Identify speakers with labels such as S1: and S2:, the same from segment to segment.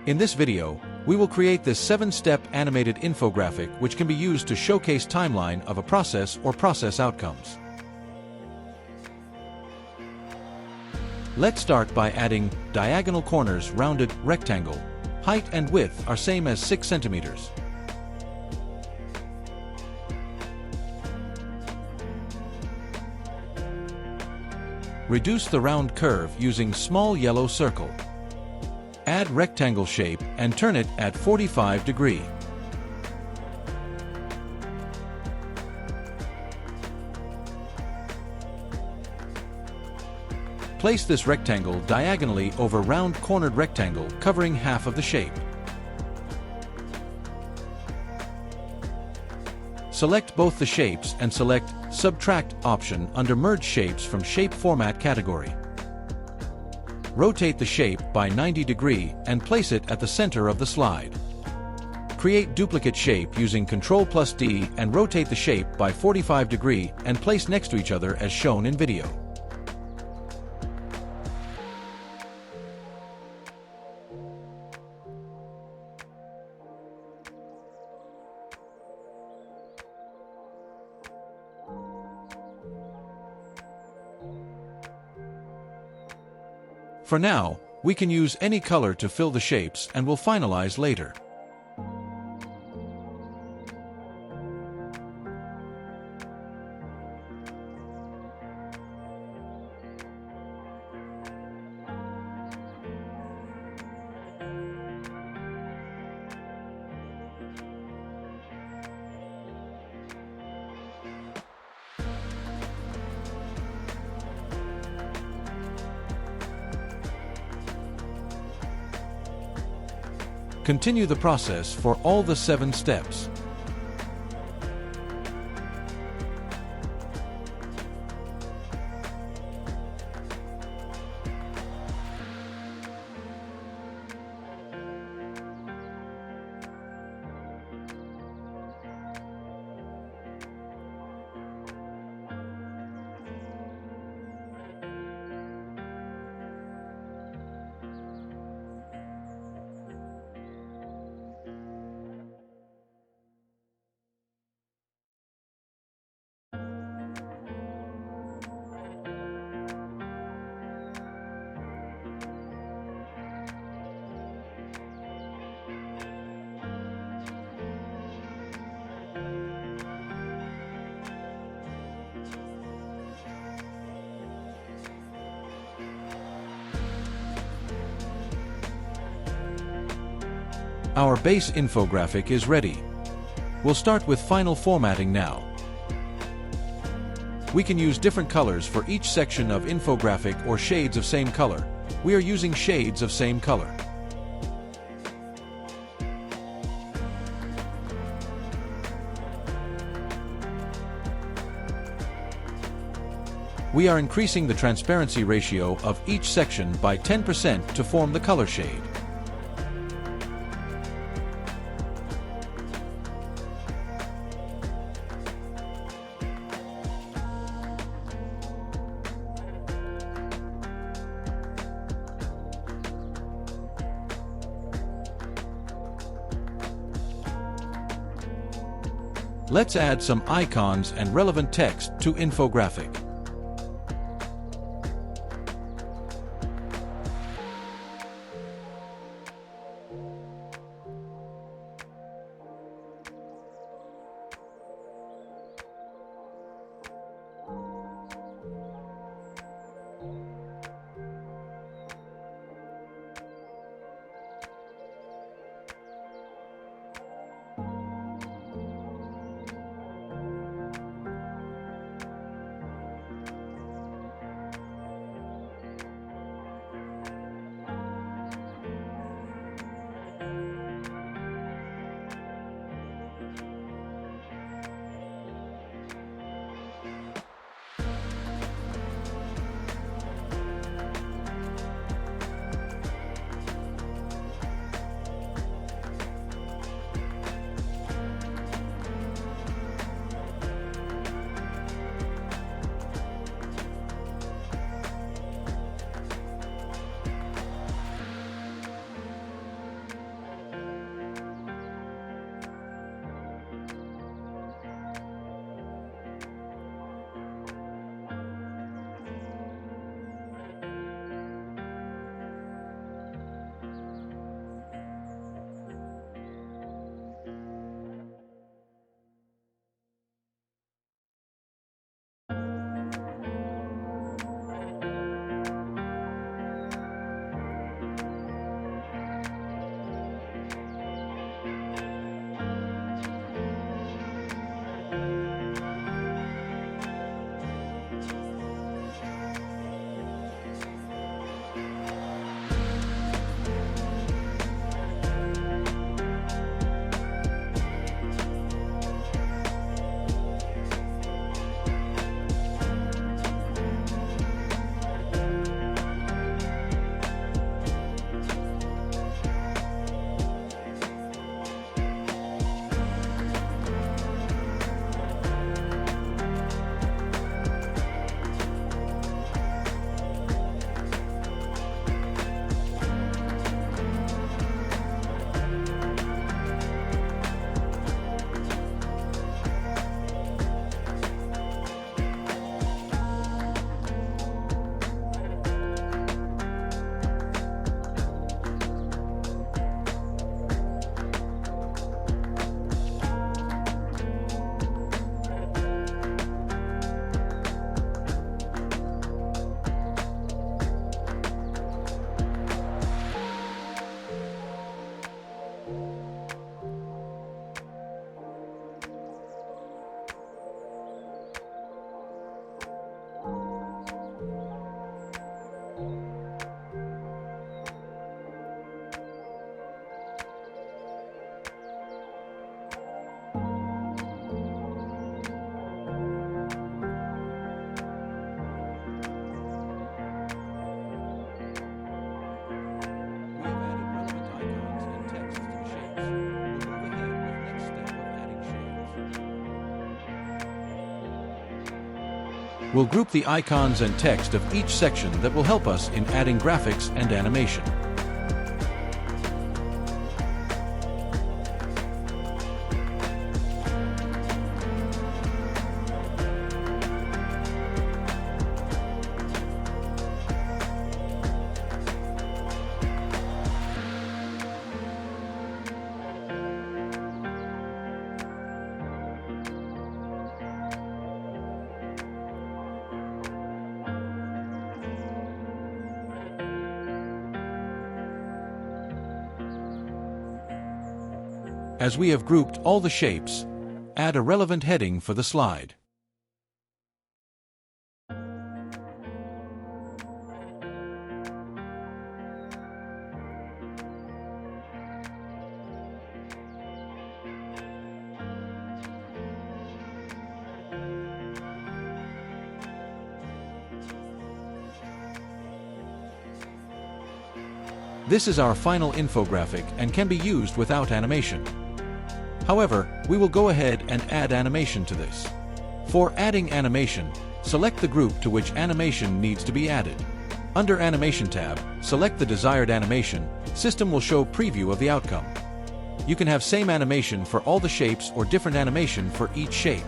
S1: In this video, we will create this 7-step animated infographic which can be used to showcase timeline of a process or process outcomes. Let's start by adding diagonal corners rounded rectangle. Height and width are same as 6 centimeters. Reduce the round curve using small yellow circle. Add rectangle shape and turn it at 45 degrees. Place this rectangle diagonally over round cornered rectangle covering half of the shape. Select both the shapes and select Subtract option under Merge Shapes from Shape Format category. Rotate the shape by 90 degrees and place it at the center of the slide. Create duplicate shape using Ctrl+D and rotate the shape by 45 degrees and place next to each other as shown in video. For now, we can use any color to fill the shapes and will finalize later. Continue the process for all the 7 steps. Our base infographic is ready. We'll start with final formatting now. We can use different colors for each section of infographic or shades of same color. We are using shades of same color. We are increasing the transparency ratio of each section by 10% to form the color shade. Let's add some icons and relevant text to infographic. We'll group the icons and text of each section that will help us in adding graphics and animation. As we have grouped all the shapes, add a relevant heading for the slide. This is our final infographic and can be used without animation. However, we will go ahead and add animation to this. For adding animation, select the group to which animation needs to be added. Under Animation tab, select the desired animation. System will show preview of the outcome. You can have same animation for all the shapes or different animation for each shape.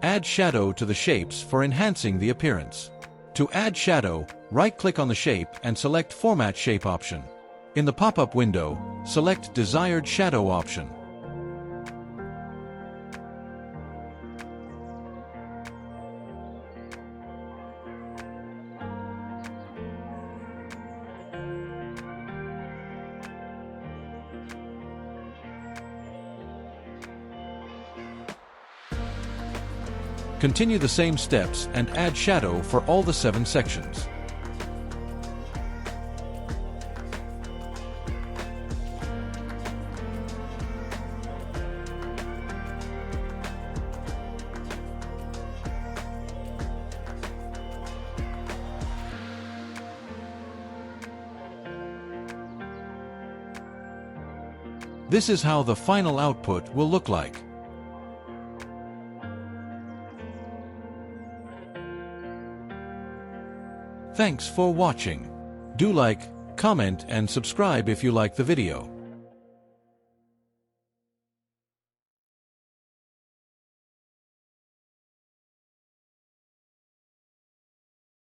S1: Add shadow to the shapes for enhancing the appearance. To add shadow, right-click on the shape and select Format Shape option. In the pop-up window, select Desired Shadow option. Continue the same steps and add shadow for all the 7 sections. This is how the final output will look like. Thanks for watching. Do like, comment and subscribe if you like the video.